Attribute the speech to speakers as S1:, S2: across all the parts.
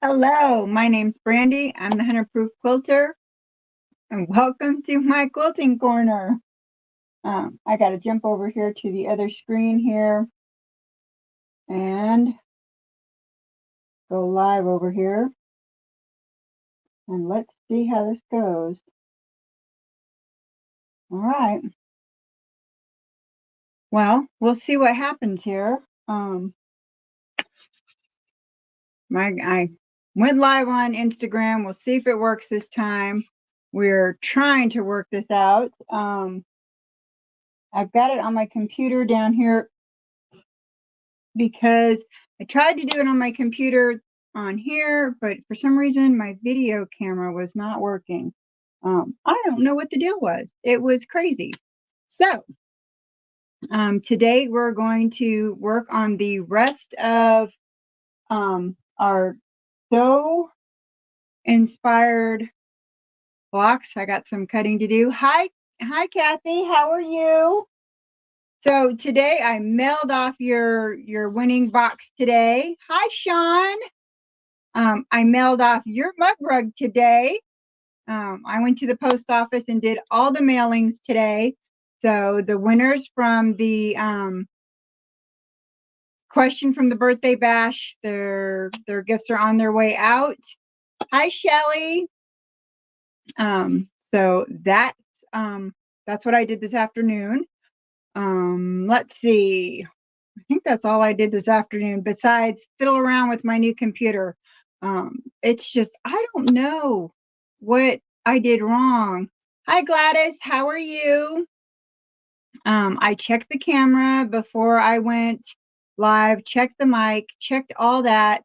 S1: Hello, my name's Brandy. I'm the 100 Proof Quilter, and welcome to my quilting corner. I got to jump over here to the other screen here and go live over here. And let's see how this goes. All right. Well, we'll see what happens here. I went live on Instagram. We'll see if it works this time. We're trying to work this out. I've got it on my computer down here because I tried to do it on my computer on here, but for some reason my video camera was not working. I don't know what the deal was. It was crazy. So today we're going to work on the rest of our dough inspired blocks. I got some cutting to do. Hi Kathy, how are you? So today I mailed off your winning box today. Hi Sean. I mailed off your mug rug today. I went to the post office and did all the mailings today. So the winners from the question from the birthday bash, their gifts are on their way out. Hi Shelly. So that's what I did this afternoon. Let's see. I think that's all I did this afternoon besides fiddle around with my new computer. It's just, I don't know what I did wrong. Hi Gladys, how are you? I checked the camera before I went live, checked the mic, checked all that.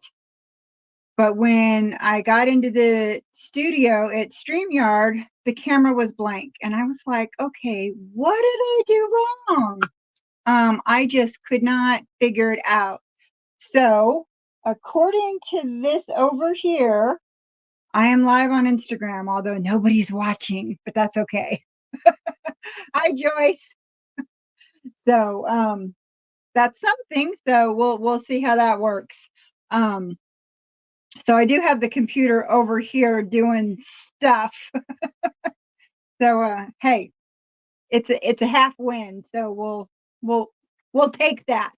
S1: But when I got into the studio at StreamYard, the camera was blank. And I was like, okay, what did I do wrong? I just could not figure it out. So according to this over here, I am live on Instagram, although nobody's watching, but that's okay. Hi, Joyce. So that's something. So we'll see how that works. So I do have the computer over here doing stuff. So hey, it's a half win. So we'll take that.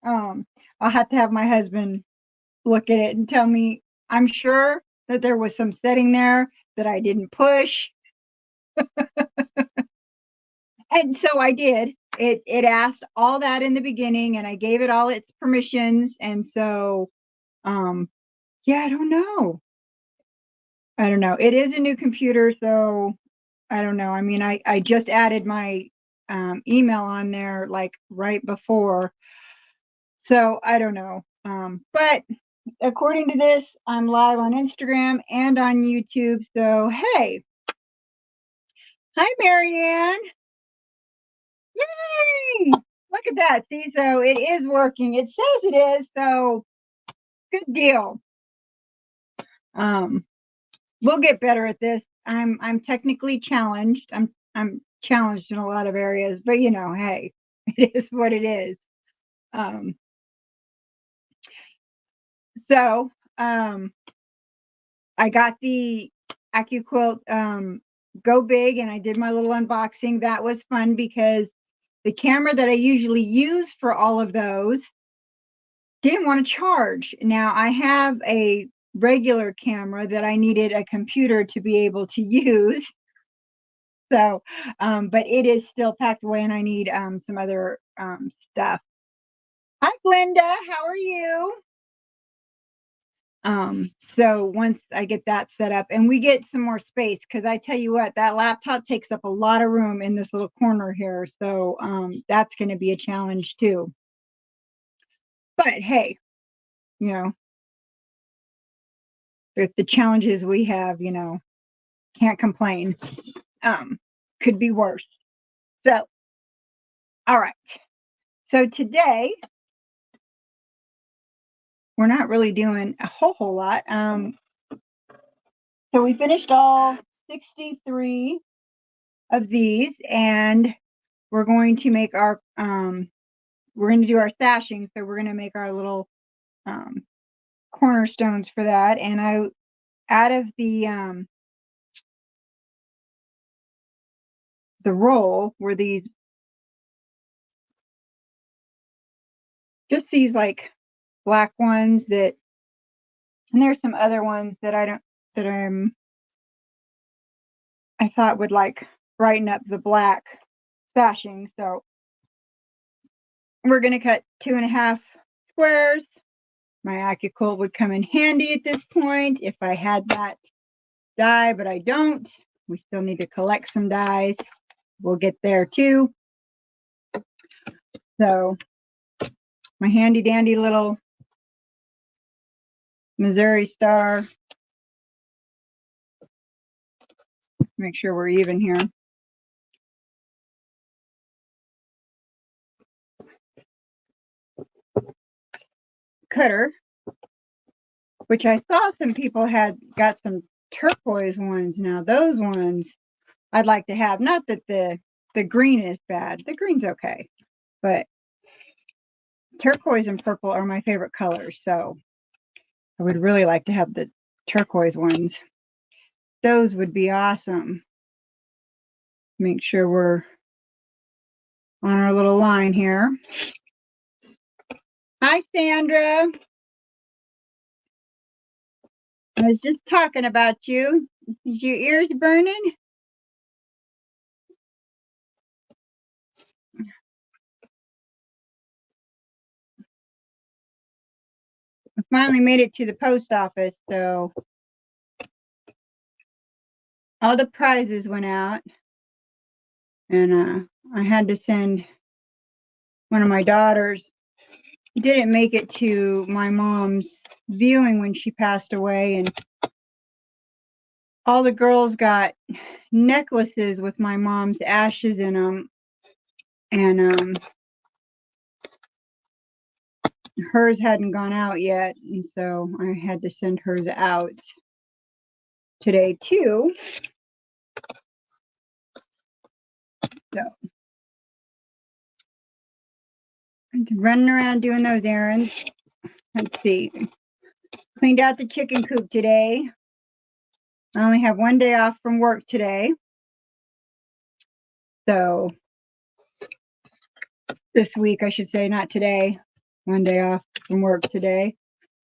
S1: I'll have to have my husband look at it and tell me, I'm sure that there was some setting there that I didn't push. And so I did. It asked all that in the beginning and I gave it all its permissions. And so yeah, I don't know. It is a new computer, so I don't know. I mean, I just added my email on there like right before. So I don't know. But according to this, I'm live on Instagram and on YouTube. So hey. Hi, Marianne. Yay! Look at that. See, so it is working. It says it is, so good deal. We'll get better at this. I'm technically challenged. I'm challenged in a lot of areas, but you know, hey, it is what it is. So I got the AccuQuilt Go Big and I did my little unboxing. That was fun because the camera that I usually use for all of those didn't want to charge. Now I have a regular camera that I needed a computer to be able to use. So, but it is still packed away and I need some other stuff. Hi, Glenda, how are you? So once I get that set up and we get some more space, because I tell you what, that laptop takes up a lot of room in this little corner here. So that's going to be a challenge too. But hey, you know, with the challenges we have, you know, can't complain. Could be worse. So, all right. So today we're not really doing a whole lot. So we finished all 63 of these, and we're going to make our we're going to do our sashing. So we're going to make our little cornerstones for that, and out of the roll were these, just these like black ones that, and there's some other ones that I thought would like brighten up the black sashing. So we're going to cut 2.5 squares. My Quilt would come in handy at this point if I had that die, but I don't. We still need to collect some dies. We'll get there too. So my handy dandy little Missouri Star. Make sure we're even here. Cutter, which I saw some people had got some turquoise ones. Now those ones I'd like to have. Not that the green is bad. The green's okay, but turquoise and purple are my favorite colors. So I would really like to have the turquoise ones. Those would be awesome. Make sure we're on our little line here. Hi, Sandra. I was just talking about you. Is your ears burning? I finally made it to the post office, so all the prizes went out, and I had to send one of my daughters. Didn't make it to my mom's viewing when she passed away, and all the girls got necklaces with my mom's ashes in them, and hers hadn't gone out yet, and so I had to send hers out today too. So I'm running around doing those errands. Let's see. Cleaned out the chicken coop today. I only have one day off from work today. So this week, I should say, not today. One day off from work today.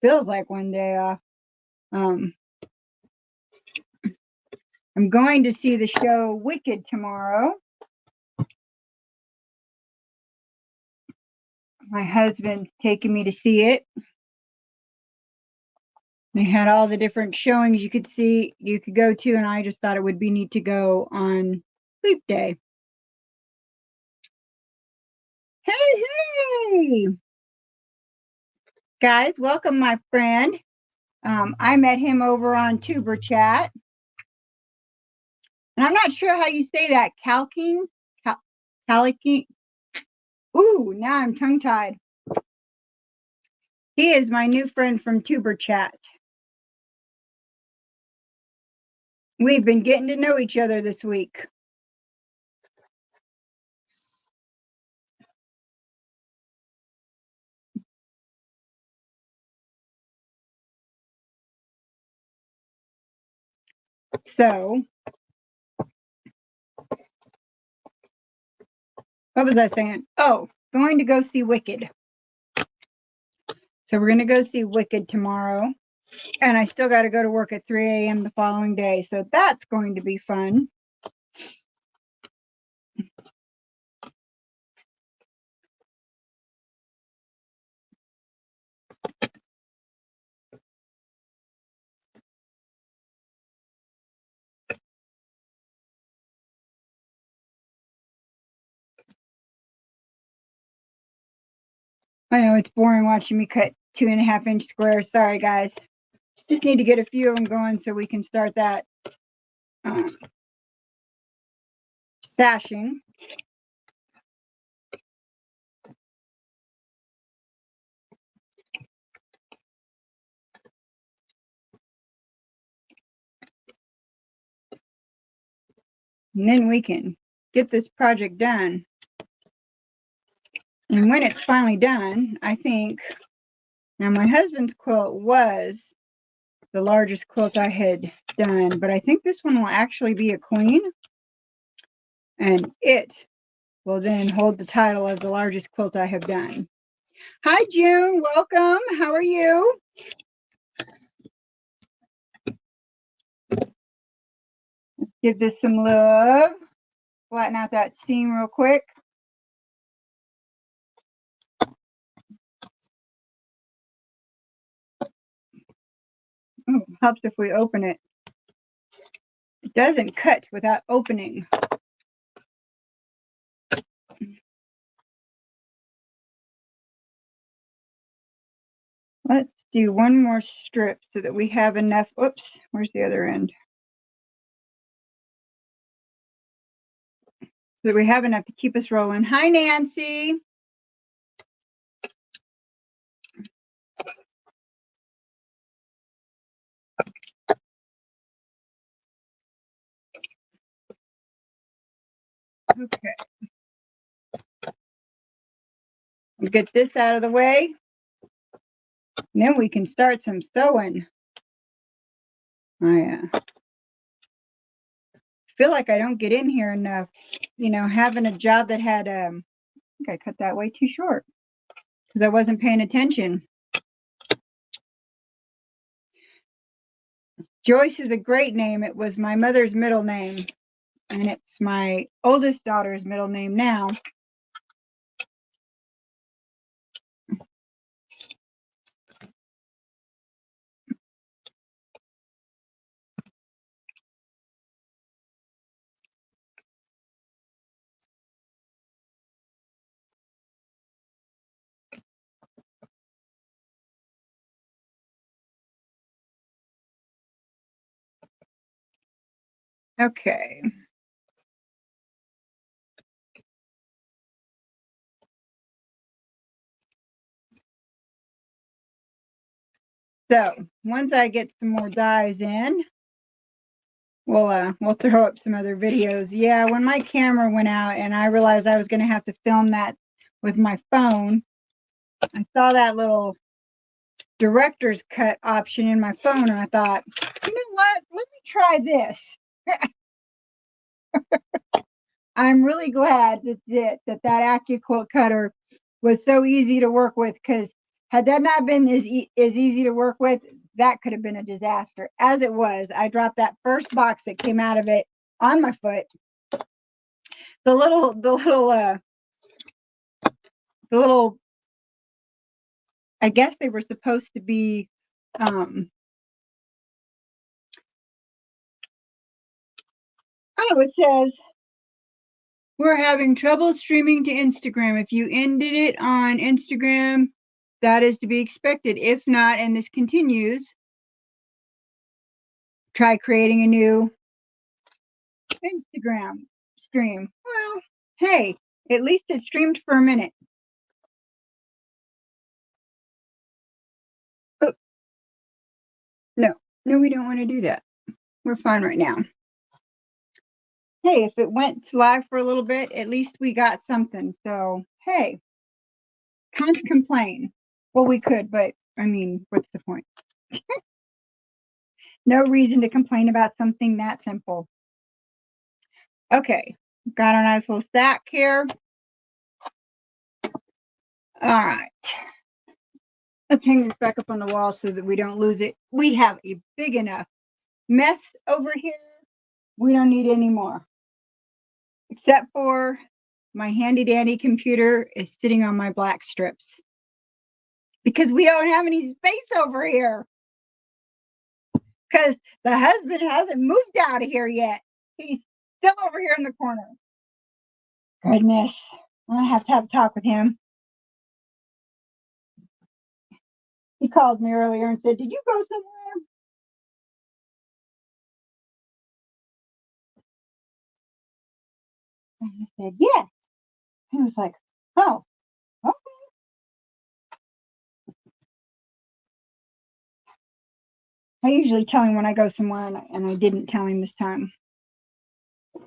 S1: Feels like one day off. I'm going to see the show Wicked tomorrow. My husband's taking me to see it. They had all the different showings you could go to, and I just thought it would be neat to go on Leap Day. Hey! Guys, welcome my friend. I met him over on Tuber Chat. And I'm not sure how you say that. Calking? Ooh, now I'm tongue-tied. He is my new friend from Tuber Chat. We've been getting to know each other this week. So, what was I saying? Oh, going to go see Wicked. So we're going to go see Wicked tomorrow. And I still got to go to work at 3 a.m. the following day. So that's going to be fun. I know it's boring watching me cut 2.5-inch squares. Sorry, guys. Just need to get a few of them going so we can start that stashing. And then we can get this project done. And when it's finally done, I think Now my husband's quilt was the largest quilt I had done, but I think this one will actually be a queen, and it will then hold the title of the largest quilt I have done. Hi June, welcome. How are you? Let's give this some love. Flatten out that seam real quick. Ooh, helps if we open it. It doesn't cut without opening. Let's do one more strip so that we have enough. Oops, where's the other end? So that we have enough to keep us rolling. Hi, Nancy. Okay. We'll get this out of the way. And then we can start some sewing. I feel like I don't get in here enough. You know, having a job that had, I think I cut that way too short because I wasn't paying attention. Joyce is a great name. It was my mother's middle name, and it's my oldest daughter's middle name now. Okay. So once I get some more dies in, we'll throw up some other videos. Yeah, when my camera went out and I realized I was going to have to film that with my phone, I saw that little director's cut option in my phone, and I thought, you know what? Let me try this. I'm really glad that AccuQuilt cutter was so easy to work with, because had that not been as easy to work with, that could have been a disaster. As it was, I dropped that first box that came out of it on my foot. The little, I guess they were supposed to be, oh, it says, we're having trouble streaming to Instagram. If you ended it on Instagram, that is to be expected. If not, and this continues, try creating a new Instagram stream. Well, hey, at least it streamed for a minute. Oh, no, we don't want to do that. We're fine right now. Hey, if it went live for a little bit, at least we got something. So, hey, can't complain. Well, we could, but I mean, what's the point? No reason to complain about something that simple. Okay, got our nice little stack here. All right. Let's hang this back up on the wall so that we don't lose it. We have a big enough mess over here. We don't need any more. Except for my handy dandy computer is sitting on my black strips, because we don't have any space over here. Because the husband hasn't moved out of here yet. He's still over here in the corner. Goodness. I'm going to have a talk with him. He called me earlier and said, did you go somewhere? And I said, yes. He was like, oh, okay. I usually tell him when I go somewhere, and I didn't tell him this time. All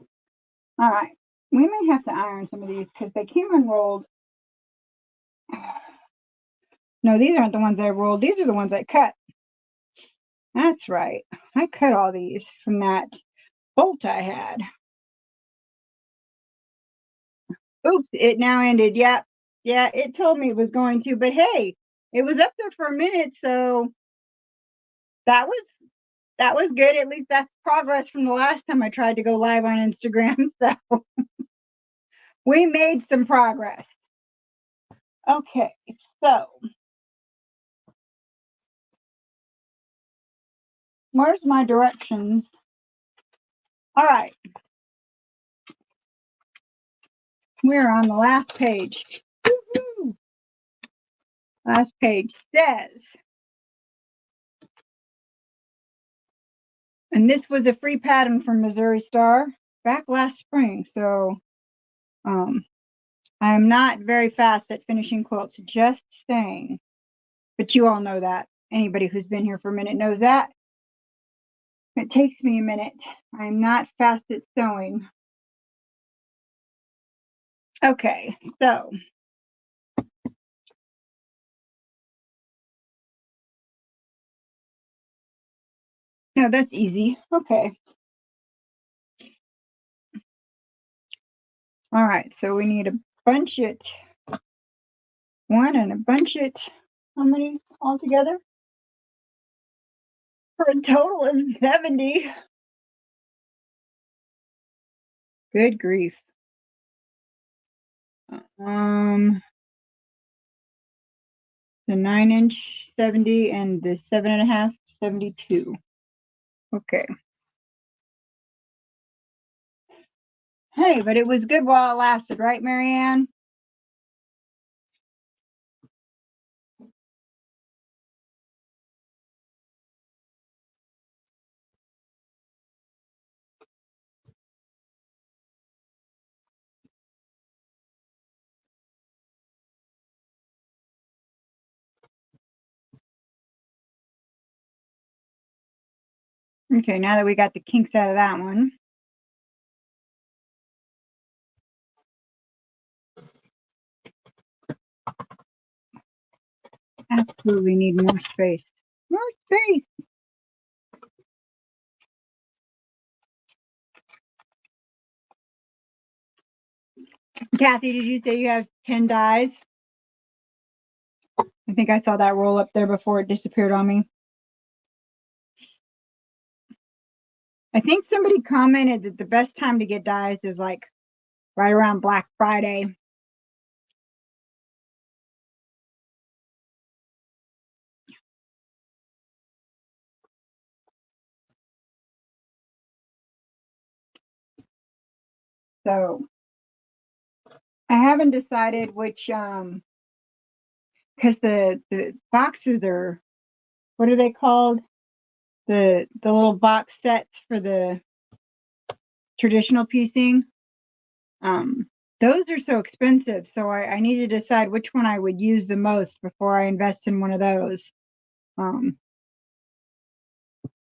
S1: right. We may have to iron some of these because they came unrolled. No, these aren't the ones I rolled. These are the ones I cut. That's right. I cut all these from that bolt I had. Oops, it now ended. Yep. Yeah, it told me it was going to, but hey, it was up there for a minute, so that was good. At least that's progress from the last time I tried to go live on Instagram. So we made some progress. Okay, so where's my directions? All right, we're on the last page. Woo-hoo. Last page says, and this was a free pattern from Missouri Star back last spring. So I'm not very fast at finishing quilts, just saying. But you all know that. Anybody who's been here for a minute knows that. It takes me a minute. I'm not fast at sewing. Okay, so no, that's easy. Okay. All right, so we need a bunch it. One and a bunch it. How many altogether? For a total of 70. Good grief. The 9-inch 70 and the 7.5 72. Okay. Hey, but it was good while it lasted, right, Marianne? Okay, now that we got the kinks out of that one. Absolutely need more space. More space. Kathy, did you say you have 10 dies? I think I saw that roll up there before it disappeared on me. I think somebody commented that the best time to get dies is like right around Black Friday. So I haven't decided which because the boxes are, what are they called? The little box sets for the traditional piecing. Those are so expensive, so I need to decide which one I would use the most before I invest in one of those. I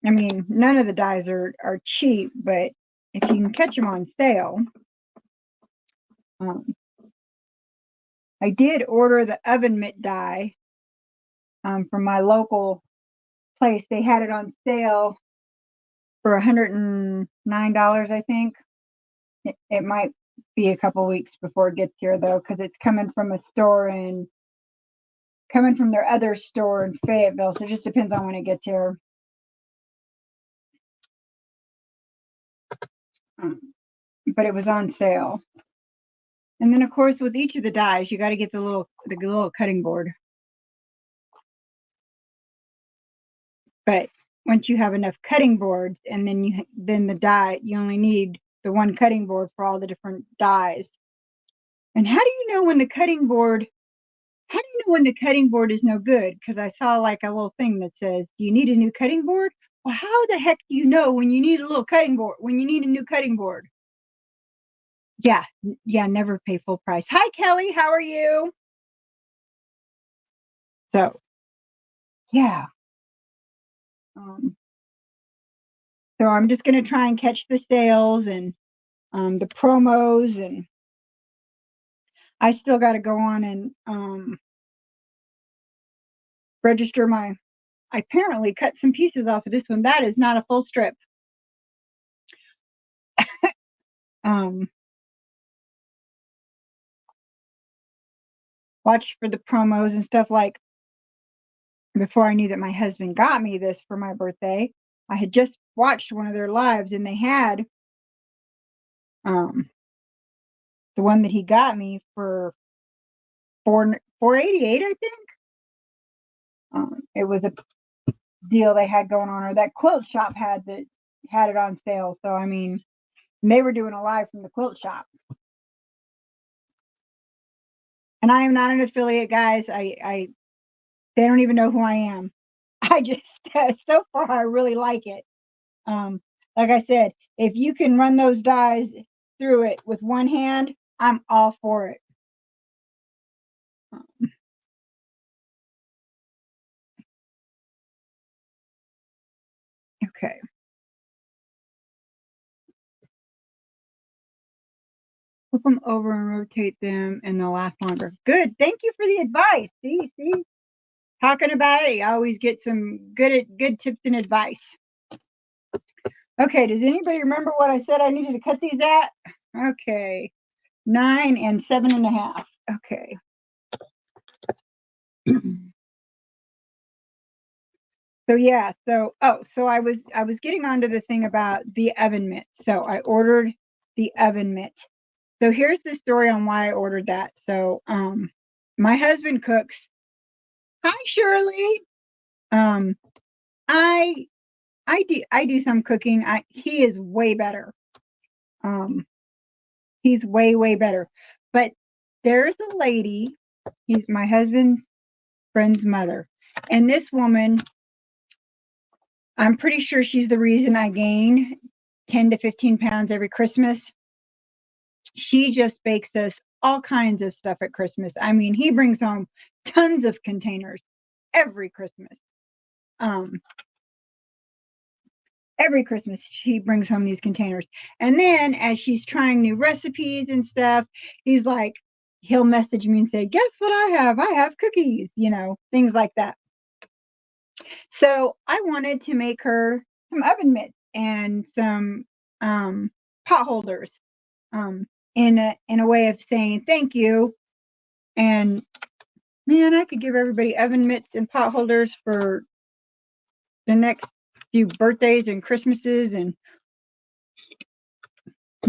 S1: mean, none of the dies are cheap, but if you can catch them on sale. I did order the oven mitt die from my local place. They had it on sale for $109, I think. It might be a couple weeks before it gets here, though, because it's coming from a store coming from their other store in Fayetteville. So it just depends on when it gets here. But it was on sale. And then, of course, with each of the dies, you got to get the little cutting board. But once you have enough cutting boards, and then the die, you only need the one cutting board for all the different dies. And how do you know when the cutting board? How do you know when the cutting board is no good? Because I saw like a little thing that says, "Do you need a new cutting board?" Well, how the heck do you know when you need a little cutting board? When you need a new cutting board? Yeah, never pay full price. Hi, Kelly. How are you? So, yeah. So I'm just going to try and catch the sales and the promos, and I still got to go on and register I apparently cut some pieces off of this one. That is not a full strip. Watch for the promos and stuff. Like, before I knew that my husband got me this for my birthday, I had just watched one of their lives, and they had the one that he got me for $488, I think. It was a deal they had going on, or that quilt shop had it on sale. So I mean, they were doing a live from the quilt shop. And I am not an affiliate, guys. They don't even know who I am. I just so far I really like it. Like I said, if you can run those dies through it with one hand, I'm all for it. Okay. Flip them over and rotate them, and they'll last longer. Good. Thank you for the advice. See, talking about it, you always get some good tips and advice. Okay. Does anybody remember what I said I needed to cut these at? Okay. 9 and 7.5. Okay. So yeah, so I was getting onto the thing about the oven mitt. So I ordered the oven mitt. So here's the story on why I ordered that. So my husband cooks. Hi Shirley. I do some cooking. He is way better. He's way better. But there's a lady, he's my husband's friend's mother. And this woman, I'm pretty sure she's the reason I gain 10 to 15 pounds every Christmas. She just bakes us all kinds of stuff at Christmas. I mean, he brings home tons of containers every Christmas. Every Christmas she brings home these containers. And then as she's trying new recipes and stuff, he'll message me and say, guess what I have? I have cookies, things like that. So I wanted to make her some oven mitts and some pot holders in a way of saying thank you. And man, I could give everybody oven mitts and pot holders for the next few birthdays and Christmases, and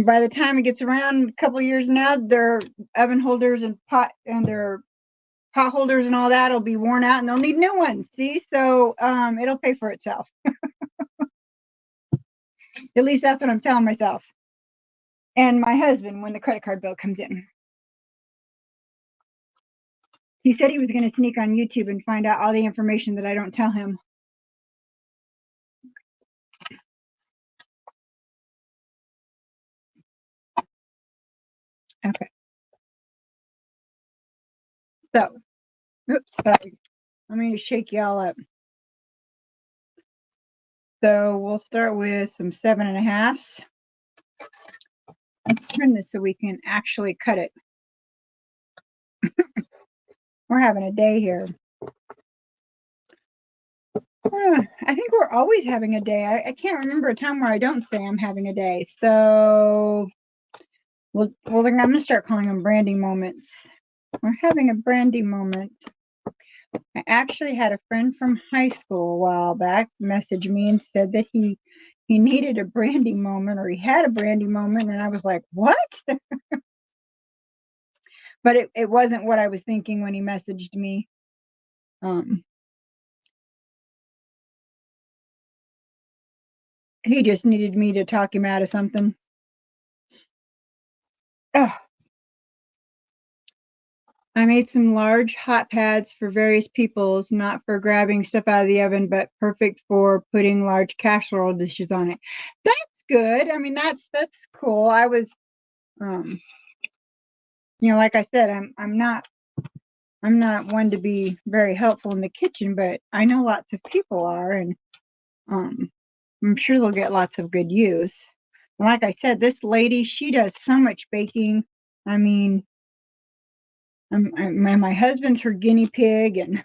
S1: by the time it gets around a couple of years now, their oven holders and their pot holders and all that will be worn out, and they'll need new ones. See, so it'll pay for itself. At least that's what I'm telling myself. And my husband, when the credit card bill comes in, he said he was going to sneak on YouTube and find out all the information that I don't tell him. Okay. So, oops, sorry. Let me shake y'all up. So we'll start with some 7.5s. Let's turn this so we can actually cut it. We're having a day here. I think we're always having a day. I can't remember a time where I don't say I'm having a day. So, well, I'm going to start calling them branding moments. We're having a branding moment. I actually had a friend from high school a while back message me and said that he needed a branding moment, or he had a branding moment, and I was like, what? But it wasn't what I was thinking when he messaged me. He just needed me to talk him out of something. Oh. I made some large hot pads for various peoples, not for grabbing stuff out of the oven, but perfect for putting large casserole dishes on it. That's good. I mean, that's cool. I was, like I said, I'm not one to be very helpful in the kitchen, but I know lots of people are, and I'm sure they'll get lots of good use. And like I said, this lady, she does so much baking. I mean, my husband's her guinea pig, and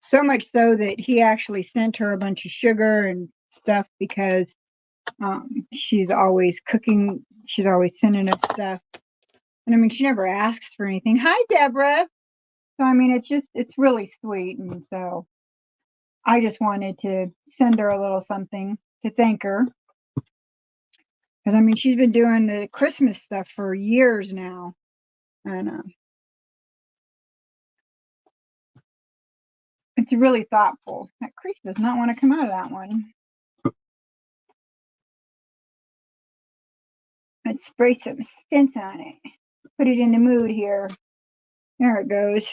S1: So much so that he actually sent her a bunch of sugar and stuff because she's always cooking. She's always sending us stuff. And I mean, she never asks for anything. Hi, Deborah. So, I mean, it's really sweet. And so I just wanted to send her a little something to thank her. Because, I mean, she's been doing the Christmas stuff for years now. And it's really thoughtful. That crease does not want to come out of that one. Let's spray some scent on it. Put it in the mood here. There it goes.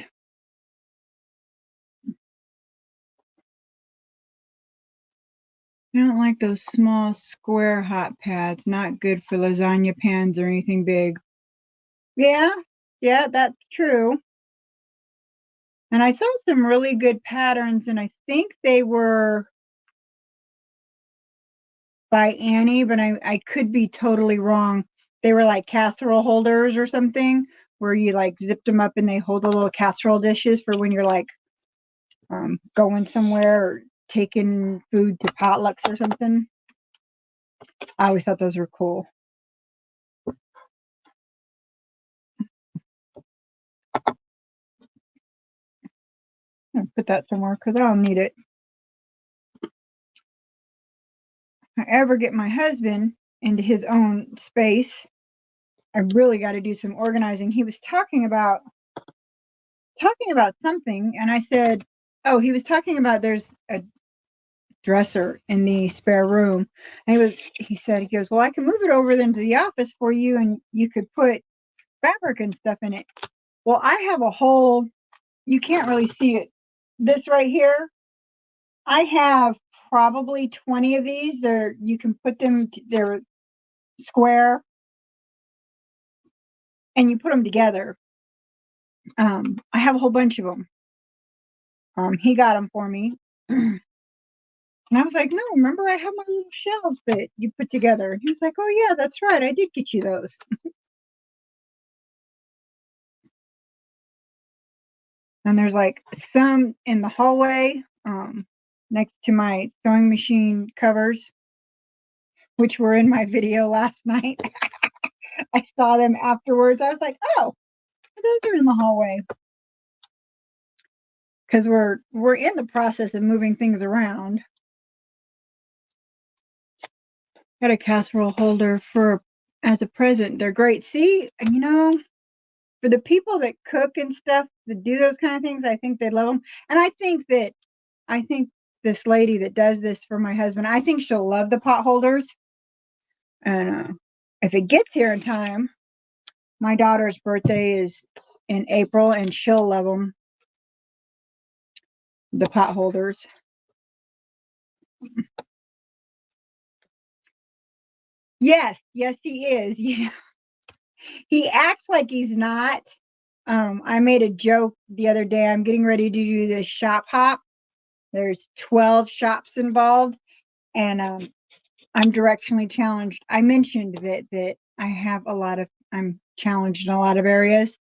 S1: I don't like those small square hot pads. Not good for lasagna pans or anything big. Yeah, that's true. And I saw some really good patterns, and I think they were by Annie, but I could be totally wrong. They were like casserole holders or something, where you like zipped them up and they hold the little casserole dishes for when you're like going somewhere or taking food to potlucks or something. I always thought those were cool. I'll put that somewhere because I'll need it. If I ever get my husband into his own space, I really got to do some organizing. He was talking about something, and I said, oh, he was talking about there's a dresser in the spare room. And he goes, well, I can move it over into the office for you and you could put fabric and stuff in it. Well, I have a whole, you can't really see it. This right here, I have probably 20 of these. You can put them, they're square and you put them together. I have a whole bunch of them. He got them for me. And I was like, no, remember I have my little shelves that you put together. And he was like, oh yeah, that's right. I did get you those. And there's like some in the hallway next to my sewing machine covers, which were in my video last night. I saw them afterwards. I was like, oh, those are in the hallway. Because we're in the process of moving things around. Got a casserole holder as a present. They're great. See, for the people that cook and stuff, that do those kind of things, I think they love them. And I think this lady that does this for my husband, I think she'll love the pot holders. And if it gets here in time, my daughter's birthday is in April, and she'll love them. The pot holders. Yes, he is. Yeah, he acts like he's not. I made a joke the other day. I'm getting ready to do this shop hop. There's 12 shops involved, and I'm directionally challenged. I mentioned that I have I'm challenged in a lot of areas.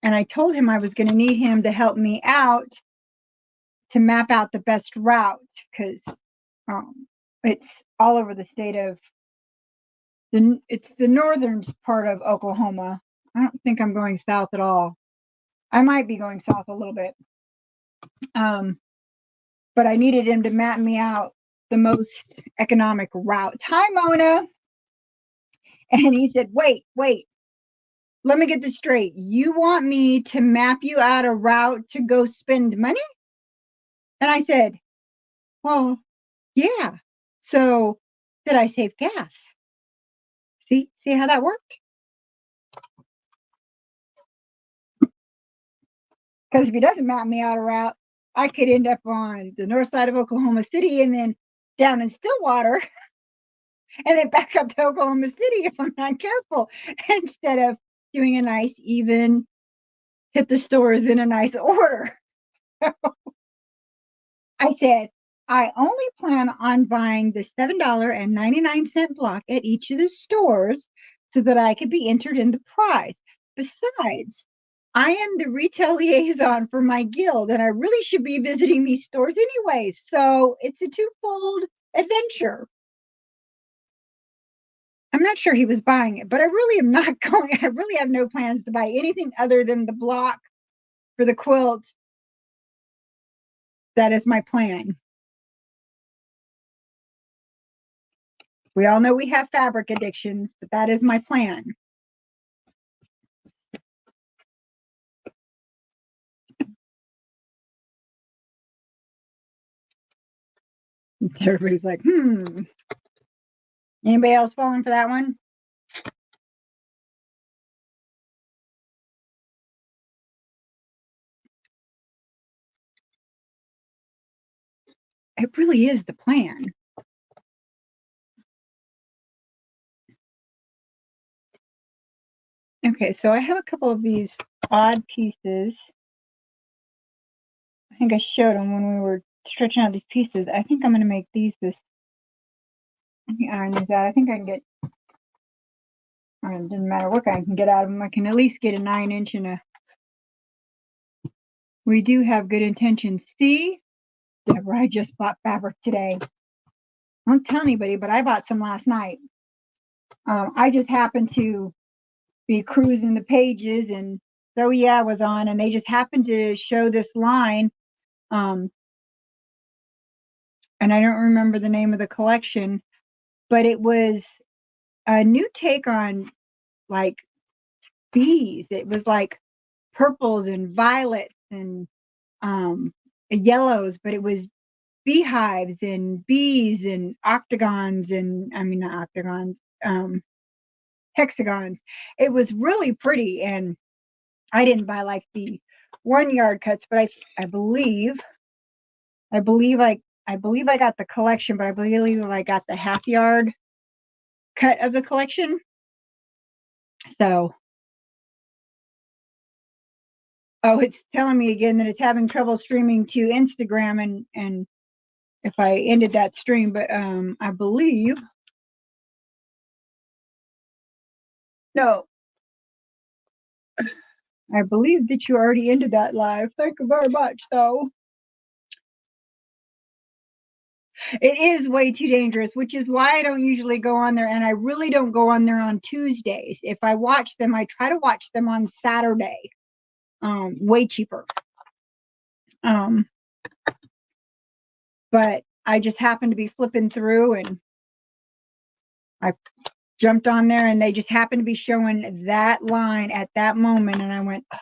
S1: And I told him I was going to need him to help me out to map out the best route, because it's all over the state of it's the northern part of Oklahoma. I don't think I'm going south at all. I might be going south a little bit. But I needed him to map me out the most economic route. Hi, Mona. And he said, wait, let me get this straight. You want me to map you out a route to go spend money? And I said, well, yeah. So did I save gas? See how that worked? Because if he doesn't map me out a route, I could end up on the north side of Oklahoma City and then down in Stillwater and then back up to Oklahoma City if I'm not careful, instead of doing a nice even hit the stores in a nice order. I said, I only plan on buying the $7.99 block at each of the stores so that I could be entered in the prize. Besides, I am the retail liaison for my guild, and I really should be visiting these stores anyway. So it's a twofold adventure. I'm not sure he was buying it, but I really am not going. I really have no plans to buy anything other than the block for the quilt. That is my plan. We all know we have fabric addictions, but that is my plan. Everybody's like, Anybody else falling for that one? It really is the plan. Okay, so I have a couple of these odd pieces. I think I showed them when we were stretching out these pieces. I think I'm going to make these this. Let me iron these out. I think I can get, it doesn't matter what I can get out of them. I can at least get a 9-inch and a. We do have good intentions. See, Deborah, I just bought fabric today. Don't tell anybody, but I bought some last night. I just happened to be cruising the pages, and So Yeah was on, and they just happened to show this line. And I don't remember the name of the collection, but it was a new take on like bees. It was like purples and violets and yellows, but it was beehives and bees and octagons and not octagons, hexagons. It was really pretty, and I didn't buy like the 1 yard cuts, but I believe I got the collection, but I believe I got the half yard cut of the collection. So, oh, it's telling me again that it's having trouble streaming to Instagram, and if I ended that stream, but I believe no. I believe that you already ended that live. Thank you very much, though. It is way too dangerous, which is why I don't usually go on there, and I really don't go on there on Tuesdays. If I watch them, I try to watch them on Saturday. Way cheaper. But I just happened to be flipping through, and I jumped on there, and they just happened to be showing that line at that moment, and I went, oh,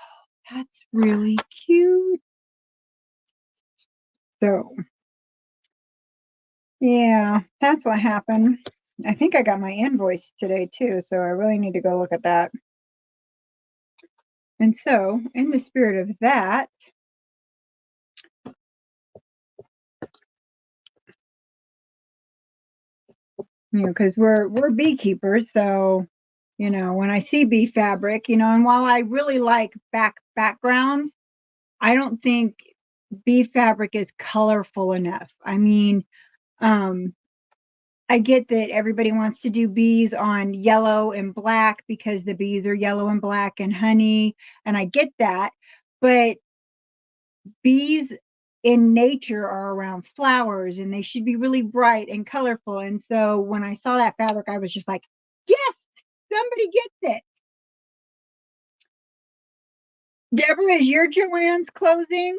S1: that's really cute. So yeah, that's what happened. I think I got my invoice today too, so I really need to go look at that. And so, in the spirit of that, because we're beekeepers, so when I see bee fabric, and while I really like backgrounds, I don't think bee fabric is colorful enough. I mean, I get that everybody wants to do bees on yellow and black because the bees are yellow and black and honey, and I get that, but bees in nature are around flowers, and they should be really bright and colorful. And so when I saw that fabric, I was just like, yes, somebody gets it. Deborah, is your Joann's closing?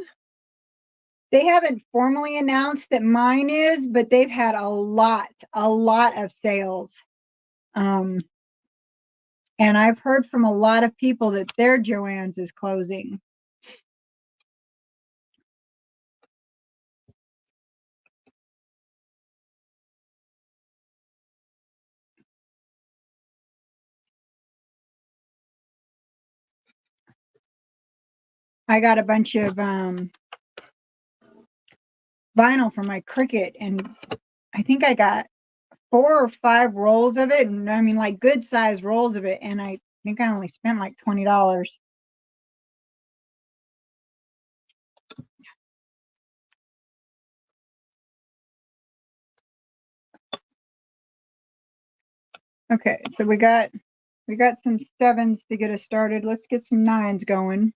S1: They haven't formally announced that mine is, but they've had a lot of sales. And I've heard from a lot of people that their Joann's is closing. I got a bunch of vinyl for my Cricut, and I think I got 4 or 5 rolls of it, and I mean like good size rolls of it, and I think I only spent like $20. Okay, so we got some 7s to get us started. Let's get some 9s going.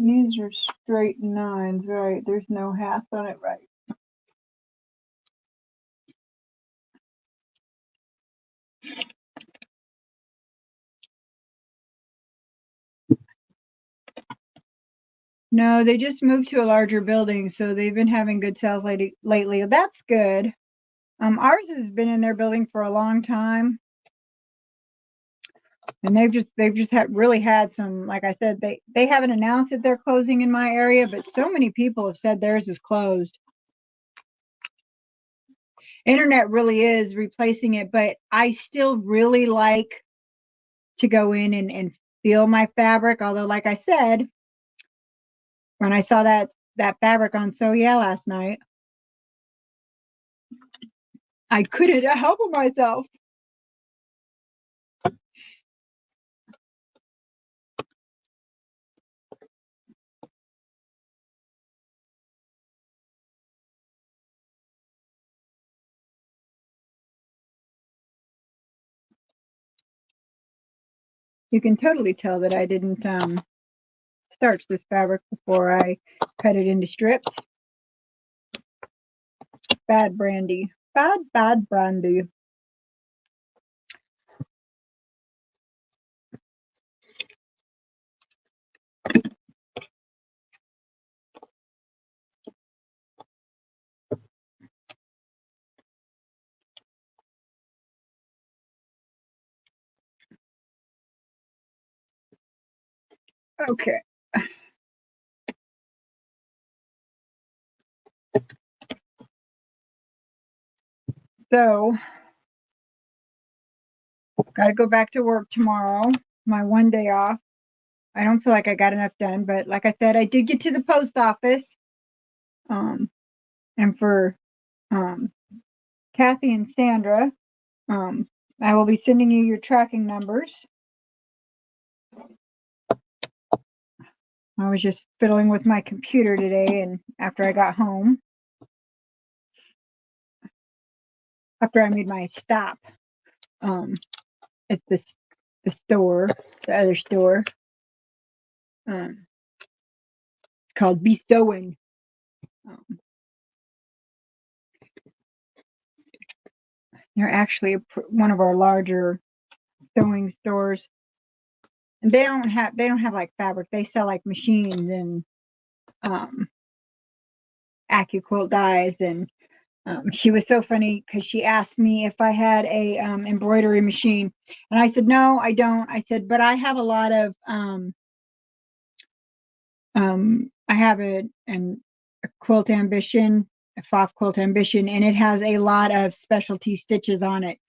S1: And these are straight 9s, right? There's no half on it, right? No, they just moved to a larger building, so they've been having good sales lately. That's good. Ours has been in their building for a long time, and they've just really had some, like I said, they haven't announced that they're closing in my area, but so many people have said theirs is closed. Internet really is replacing it, but I still really like to go in and feel my fabric. Although, like I said, when I saw that fabric on So Yeah last night, I couldn't help myself. You can totally tell that I didn't starch this fabric before I cut it into strips. Bad brandy. Bad brandy. Okay. So, gotta go back to work tomorrow. My one day off. I don't feel like I got enough done, but like I said, I did get to the post office. And for Kathy and Sandra, I will be sending you your tracking numbers. I was just fiddling with my computer today, and after I got home, after I made my stop at the store, the other store, it's called Be Sewing. They're actually one of our larger sewing stores, and they don't have like fabric. They sell like machines and AccuQuilt dyes. And she was so funny because she asked me if I had a embroidery machine, and I said no, I don't. I said, but I have a lot of I have a Quilt Ambition, a Pfaff Quilt Ambition, and it has a lot of specialty stitches on it.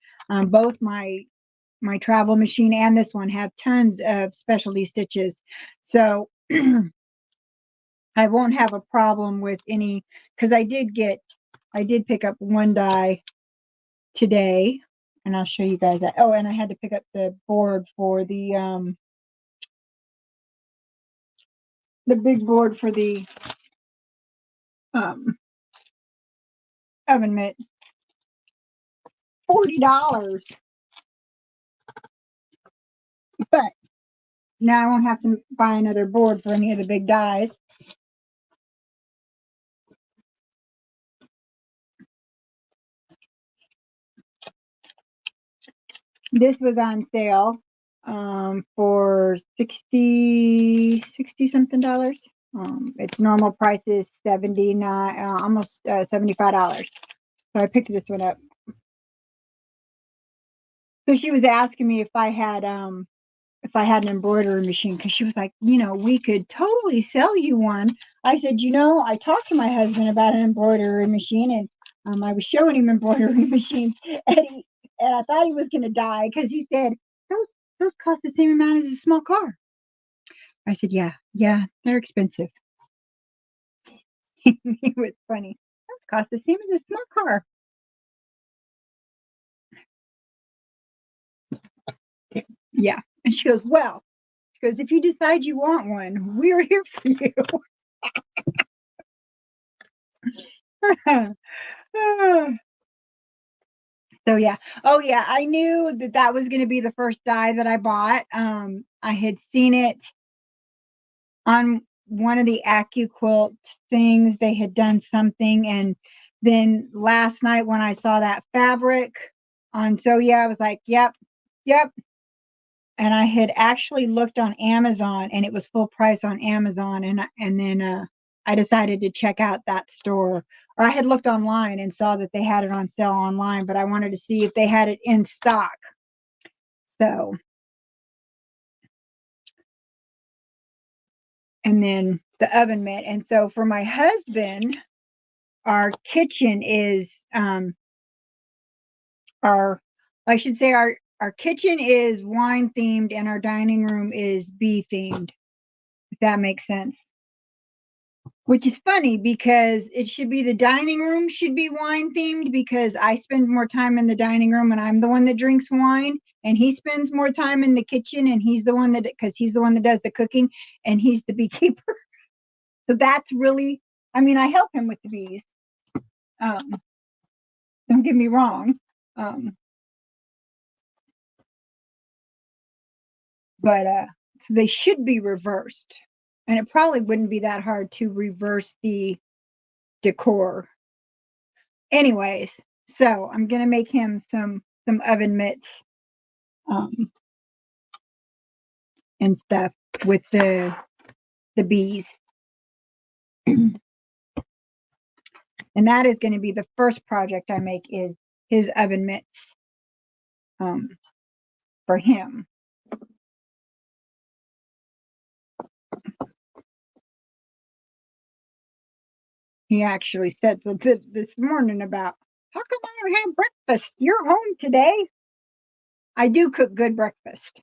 S1: Both my travel machine and this one have tons of specialty stitches, so I won't have a problem with any, because I did pick up one die today, and I'll show you guys that. Oh, and I had to pick up the board for the big board for the oven mitt. $40. But now I won't have to buy another board for any of the big dies. This was on sale for 60 something dollars. Its normal price is 79, almost $75. So I picked this one up. So she was asking me if I had an embroidery machine, because she was like, we could totally sell you one. I said, I talked to my husband about an embroidery machine, and I was showing him embroidery machines, and I thought he was going to die, because he said, those cost the same amount as a small car. I said, yeah, they're expensive. It was funny. Those cost the same as a small car. Yeah. And she goes, well, if you decide you want one, we're here for you. So yeah. Oh yeah, I knew that was going to be the first die that I bought. I had seen it on one of the AccuQuilt things. They had done something, and then last night when I saw that fabric on Zoya, I was like, yep, yep. And I had actually looked on Amazon, and it was full price on Amazon, and then I decided to check out that store. Or I had looked online and saw that they had it on sale online, but I wanted to see if they had it in stock. So, and then the oven mitt. And so for my husband, our kitchen is I should say our kitchen is wine themed and our dining room is bee themed, if that makes sense. Which is funny because it should be the dining room should be wine themed, because I spend more time in the dining room and I'm the one that drinks wine, and he spends more time in the kitchen and he's the one that, because he's the one that does the cooking and he's the beekeeper. So that's really, I mean, I help him with the bees. Don't get me wrong. But so they should be reversed. And it probably wouldn't be that hard to reverse the decor. Anyways, so I'm gonna make him some oven mitts and stuff with the bees. And that is going to be the first project I make, is his oven mitts for him. He actually said this morning about, how come I don't have breakfast? You're home today. I do cook good breakfast.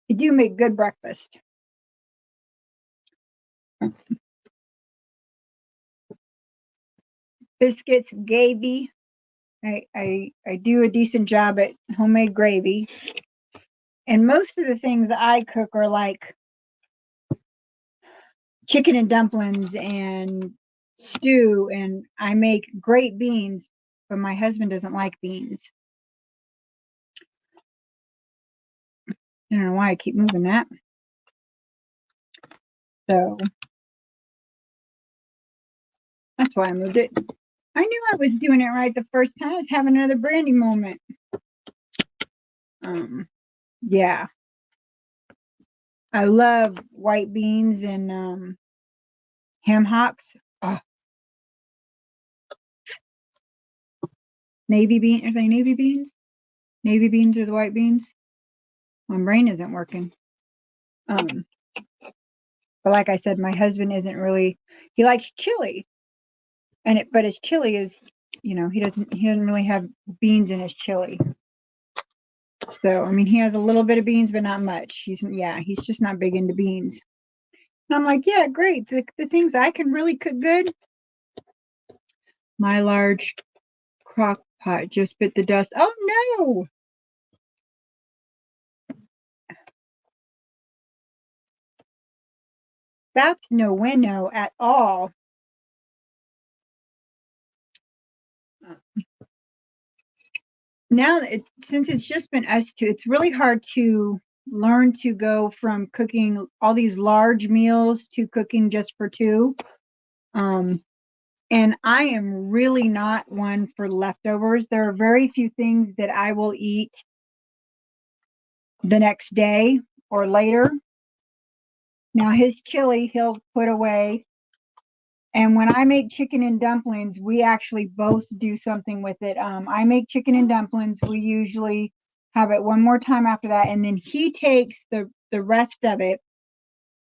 S1: I do make good breakfast. Biscuits, gravy. I do a decent job at homemade gravy. And most of the things I cook are like chicken and dumplings and stew, and I make great beans, but my husband doesn't like beans. I don't know why I keep moving that. So that's why I moved it. I knew I was doing it right the first time. I was having another brandy moment. Yeah. I love white beans and ham hocks. Oh. Navy bean. Are they navy beans? Navy beans or the white beans? My brain isn't working. But like I said, my husband isn't really, he likes chili. But his chili is, he doesn't really have beans in his chili. So, I mean, he has a little bit of beans, but not much. He's just not big into beans. And I'm like, yeah, great. The things I can really cook good. My large crock pot just bit the dust. Oh no! That's no bueno at all. Now, since it's just been us two, it's really hard to learn to go from cooking all these large meals to cooking just for two. And I am really not one for leftovers. There are very few things that I will eat the next day or later. Now, his chili he'll put away. And when I make chicken and dumplings, we actually both do something with it. I make chicken and dumplings. We usually have it one more time after that. And then he takes the rest of it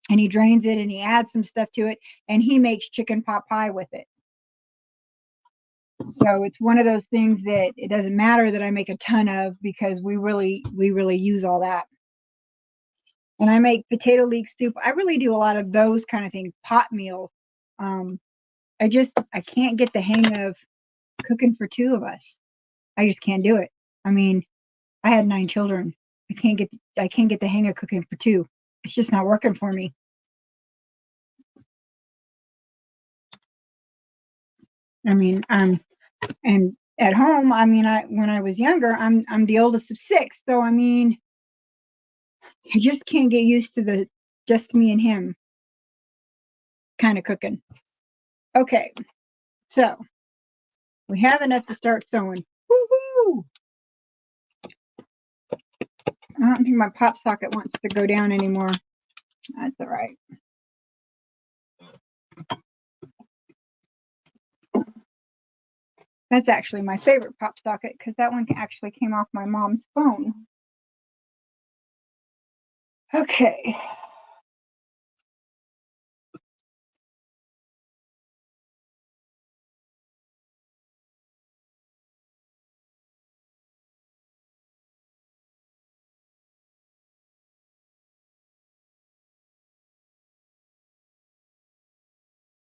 S1: and he drains it and he adds some stuff to it. And he makes chicken pot pie with it. So it's one of those things that it doesn't matter that I make a ton of, because we really use all that. And I make potato leek soup. I really do a lot of those kind of things, pot meals. I can't get the hang of cooking for two of us. I just can't do it. I mean, I had 9 children. I can't get the hang of cooking for two. It's just not working for me. I mean, and at home, I mean, when I was younger, I'm the oldest of 6, so I mean, I just can't get used to the just me and him. kind of cooking. Okay, so we have enough to start sewing. Woohoo! I don't think my pop socket wants to go down anymore. That's all right. That's actually my favorite pop socket because that one actually came off my mom's phone. Okay.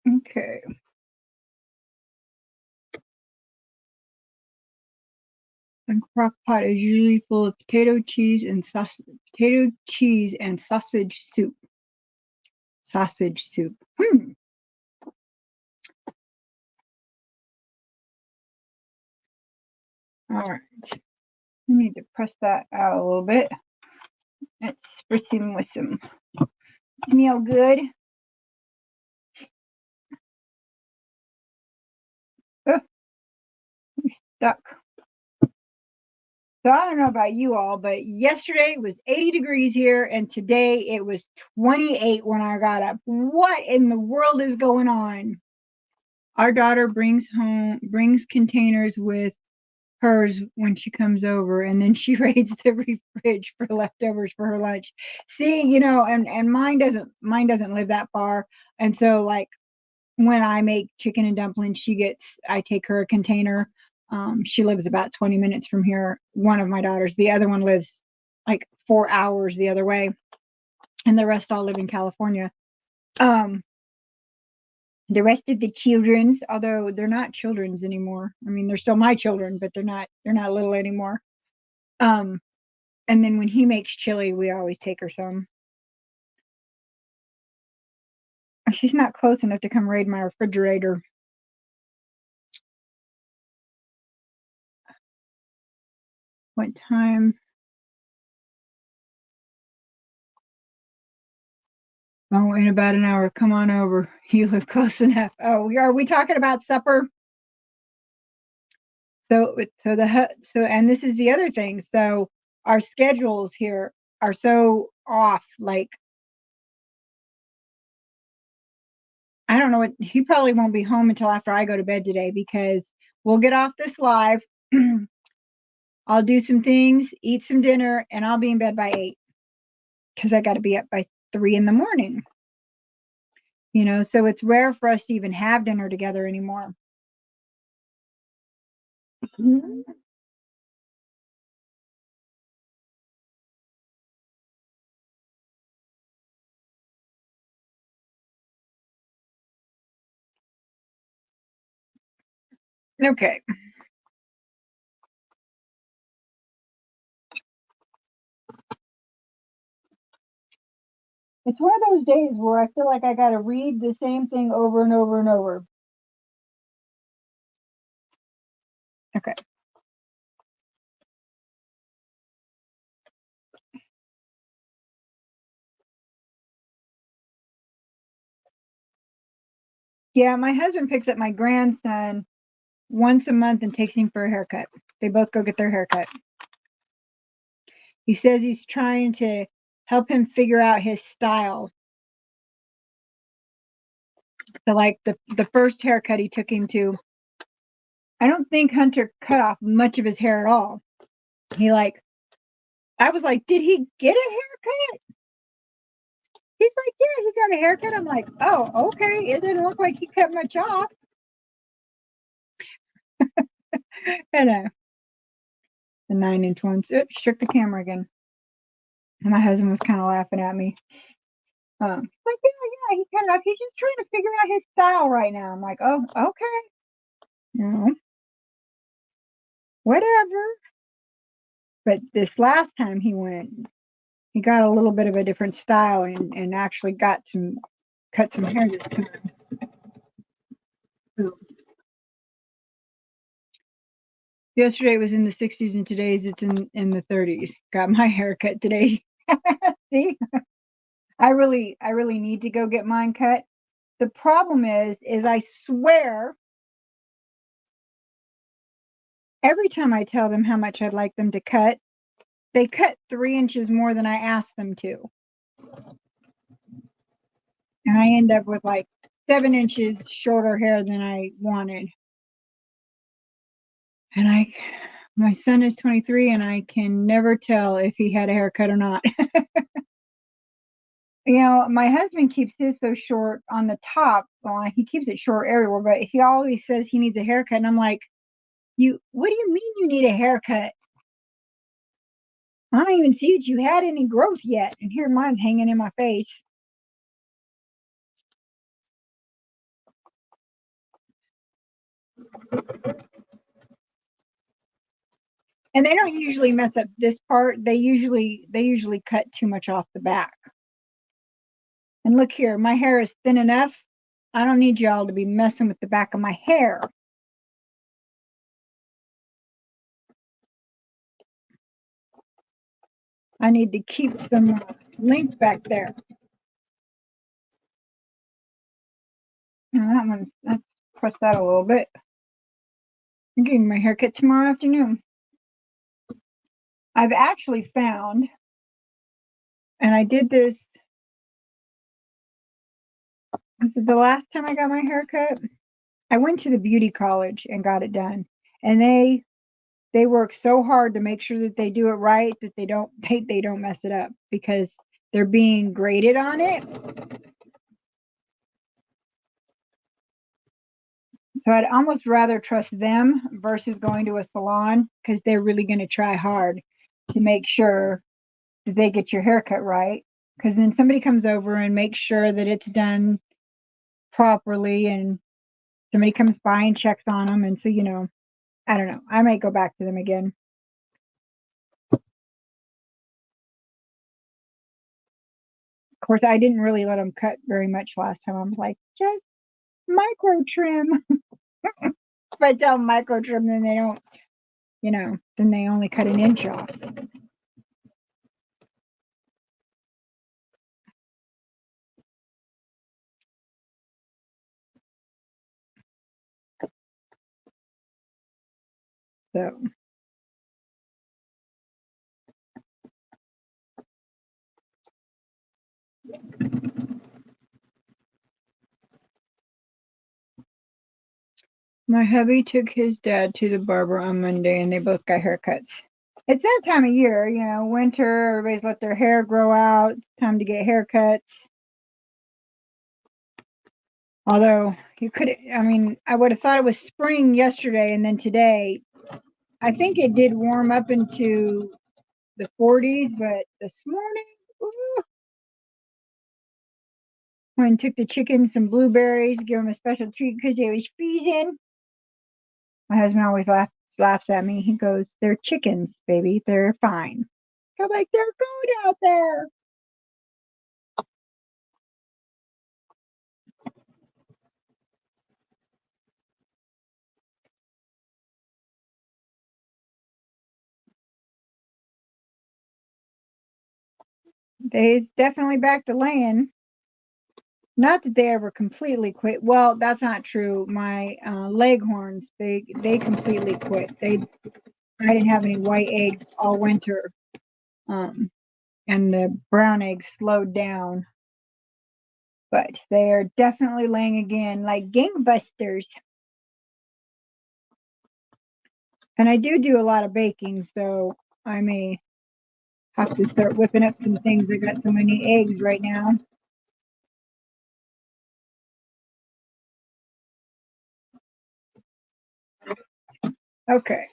S1: Okay. And crock pot is usually full of potato cheese and sausage soup. Sausage soup. All right. I need to press that out a little bit. Let's spritz him with some meal good. Oh, stuck. So I don't know about you all, but yesterday it was 80 degrees here, and today it was 28 when I got up. What in the world is going on? Our daughter brings containers with hers when she comes over, and then she raids the fridge for leftovers for her lunch. See, you know, and mine doesn't live that far, and so like when I make chicken and dumplings, I take her a container. She lives about 20 minutes from here. One of my daughters, the other one lives like 4 hours the other way, and the rest all live in California. The rest of the children's, although they're not children's anymore. I mean, they're still my children, but they're not little anymore. And then when he makes chili, we always take her some. She's not close enough to come raid my refrigerator. What time? Oh, in about an hour. Come on over. You live close enough. Oh, are we talking about supper? So and this is the other thing. So our schedules here are so off. Like, I don't know what, he probably won't be home until after I go to bed today, because we'll get off this live. I'll do some things, eat some dinner, and I'll be in bed by 8 because I got to be up by 3 in the morning. You know, so it's rare for us to even have dinner together anymore. Okay. It's one of those days where I feel like I got to read the same thing over and over and over. Okay. Yeah, my husband picks up my grandson once a month and takes him for a haircut. They both go get their haircut. He says he's trying to help him figure out his style. So like the first haircut he took him to, I don't think Hunter cut off much of his hair at all. I was like, did he get a haircut? He's like, yeah, he got a haircut. I'm like, oh, okay. It didn't look like he cut much off. I know. The 9-inch ones. Oops, shook the camera again. And my husband was kind of laughing at me. Like, yeah, he cut it off. He's just trying to figure out his style right now. I'm like, oh, okay. You know, whatever. But this last time he went, he got a little bit of a different style and actually cut some hair this time. Yesterday was in the 60s and today's it's in the 30s. Got my haircut today. See, I really need to go get mine cut. the problem is I swear every time I tell them how much I'd like them to cut, they cut 3 inches more than I asked them to. And I end up with like 7 inches shorter hair than I wanted. And my son is 23 and I can never tell if he had a haircut or not. You know, my husband keeps his so short on the top. Well, he keeps it short everywhere, but he always says he needs a haircut. And I'm like, what do you mean you need a haircut? I don't even see that you had any growth yet. And here mine's hanging in my face. And they don't usually mess up this part. They usually cut too much off the back. And look here, my hair is thin enough. I don't need y'all to be messing with the back of my hair. I need to keep some length back there. Now let's press that a little bit. I'm getting my haircut tomorrow afternoon. I've actually found, and I did this the last time I got my haircut. I went to the beauty college and got it done, and they work so hard to make sure that they do it right, that they don't mess it up, because they're being graded on it. So I'd almost rather trust them versus going to a salon, because they're really going to try hard to make sure that they get your haircut right. Because then somebody comes over and makes sure that it's done properly, and somebody comes by and checks on them. And so, you know, I don't know. I might go back to them again. Of course, I didn't really let them cut very much last time. I was like, just micro trim. If I tell them micro trim, then they don't, you know, then they only cut an inch off. So my hubby took his dad to the barber on Monday, and they both got haircuts. It's that time of year, you know, winter, everybody's let their hair grow out. It's time to get haircuts. Although you could, I mean, I would have thought it was spring yesterday, and then today, I think it did warm up into the 40s, but this morning, ooh, when took the chickens some blueberries, give them a special treat because it was freezing. My husband always laughs at me. He goes, "They're chickens, baby. They're fine." I'm like, "They're good out there." They's definitely back to laying. Not that they ever completely quit. Well, that's not true. My leghorns, they completely quit. I didn't have any white eggs all winter, and the brown eggs slowed down. But they are definitely laying again like gangbusters. And I do a lot of baking, so I may have to start whipping up some things. I got so many eggs right now. Okay.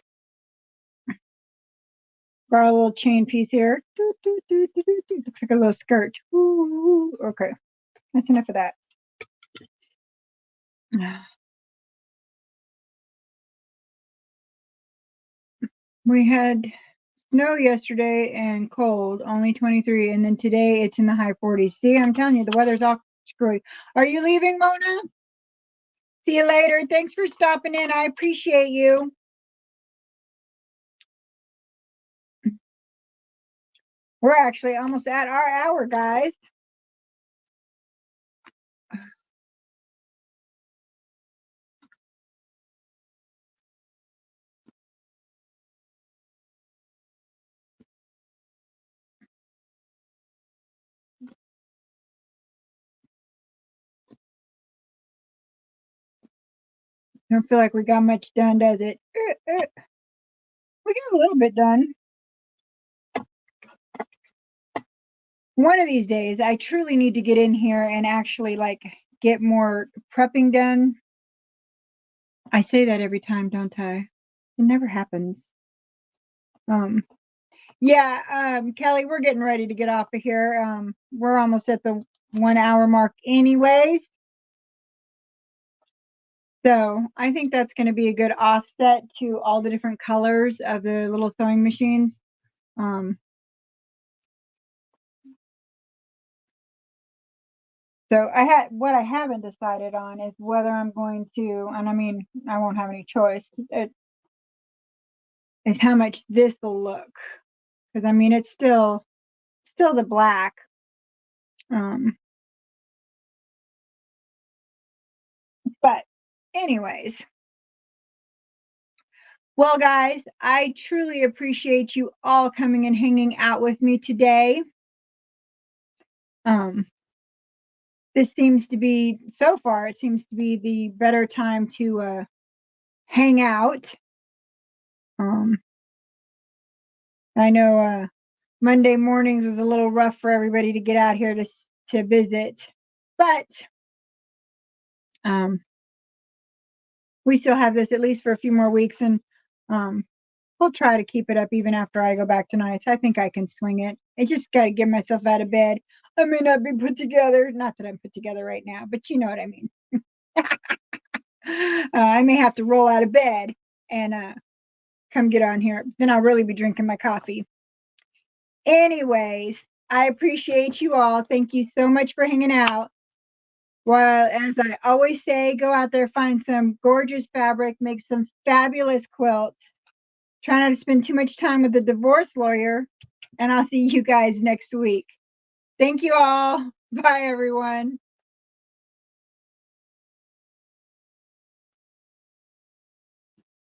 S1: Got a little chain piece here. Looks like a little skirt. Ooh, okay. That's enough of that. We had snow yesterday and cold, only 23, and then today it's in the high 40s. See, I'm telling you, the weather's all screwy. Are you leaving, Mona? See you later. Thanks for stopping in. I appreciate you. We're actually almost at our hour, guys. Don't feel like we got much done, does it? We got a little bit done. One of these days, I truly need to get in here and actually like get more prepping done. I say that every time, don't I? It never happens. Yeah, Kelly, we're getting ready to get off of here. We're almost at the 1 hour mark anyways. So I think that's going to be a good offset to all the different colors of the little sewing machines. So what I haven't decided on is whether I'm going to, and I mean, I won't have any choice, is how much this will look. Because I mean, it's still the black. But anyways, well, guys, I truly appreciate you all coming and hanging out with me today. This seems to be, so far, it seems to be the better time to hang out. I know Monday mornings was a little rough for everybody to get out here to visit, but we still have this at least for a few more weeks, and we'll try to keep it up even after I go back tonight. I think I can swing it. I just got to get myself out of bed. I may not be put together. Not that I'm put together right now, but you know what I mean. I may have to roll out of bed and come get on here. Then I'll really be drinking my coffee. Anyways, I appreciate you all. Thank you so much for hanging out. Well, as I always say, go out there, find some gorgeous fabric, make some fabulous quilts. Try not to spend too much time with the divorce lawyer, and I'll see you guys next week. Thank you all. Bye, everyone.